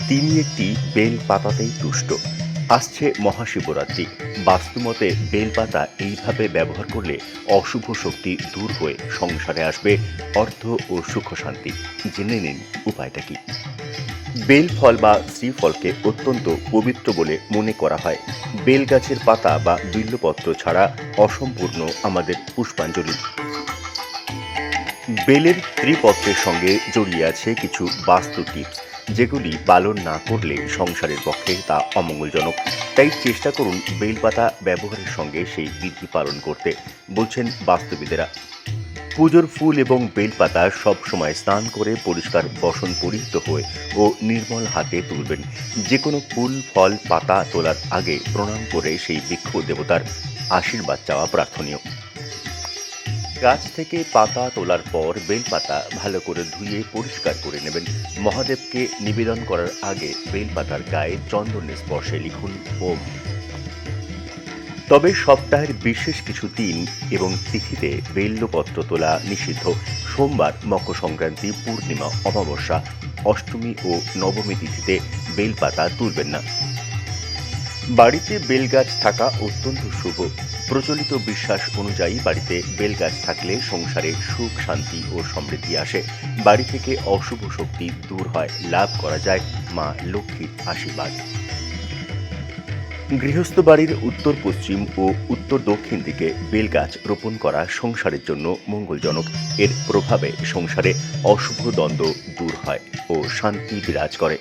তিনি একটি বেল পাতাতেই তুষ্ট। আসছে মহাশিবরাত্রি। বাস্তুমতে বেলপাতা এইভাবে ব্যবহার করলে অশুভ শক্তি দূর হয়ে সংসারে আসবে অর্থ ও সুখ শান্তি। জেনে নিন উপায়টা কি। বেল ফল বা শ্রীফলকে অত্যন্ত পবিত্র বলে মনে করা হয়। বেল গাছের পাতা বা বিল্বপত্র ছাড়া অসম্পূর্ণ আমাদের পুষ্পাঞ্জলি। বেলের ত্রিপত্রের সঙ্গে জড়িয়ে আছে কিছু বাস্তু টিপস, যেগুলি পালন না করলে সংসারের পক্ষে তা অমঙ্গলজনক। তাই চেষ্টা করুন বেলপাতা ব্যবহারের সঙ্গে সেই বিধি পালন করতে, বলছেন বাস্তুবিদেরা। পুজোর ফুল এবং বেলপাতা সবসময় স্নান করে পরিষ্কার বসন পরিহিত হয়ে ও নির্মল হাতে তুলবেন। যে কোনো ফুল ফল পাতা তোলার আগে প্রণাম করে সেই বৃক্ষ দেবতার আশীর্বাদ চাওয়া প্রার্থনীয়। গাছ থেকে পাতা তোলার পর বেলপাতা ভালো করে ধুয়ে পরিষ্কার করে নেবেন। মহাদেবকে নিবেদন করার আগে বেলপাতার গায়ে চন্দনের স্পর্শে লিখুন ওম। তবে সপ্তাহের বিশেষ কিছু দিন এবং তিথিতে বেল্লপত্র তোলা নিষিদ্ধ। সোমবার, মকর সংক্রান্তি, পূর্ণিমা, অমাবস্যা, অষ্টমী ও নবমী তিথিতে বেলপাতা তুলবেন না। বাড়িতে বেলগাছ থাকা অত্যন্ত শুভ। প্রচলিত বিশ্বাস অনুযায়ী বাড়িতে বেলগাছ থাকলে সংসারে সুখ শান্তি ও সমৃদ্ধি আসে। বাড়ি থেকে অশুভ শক্তি দূর হয়, লাভ করা যায় মা লক্ষ্মীর আশীর্বাদ। গৃহস্থ বাড়ির উত্তর পশ্চিম ও উত্তর দক্ষিণ দিকে বেলগাছ রোপণ করা সংসারের জন্য মঙ্গলজনক। এর প্রভাবে সংসারে অশুভ দ্বন্দ্ব দূর হয় ও শান্তি বিরাজ করে।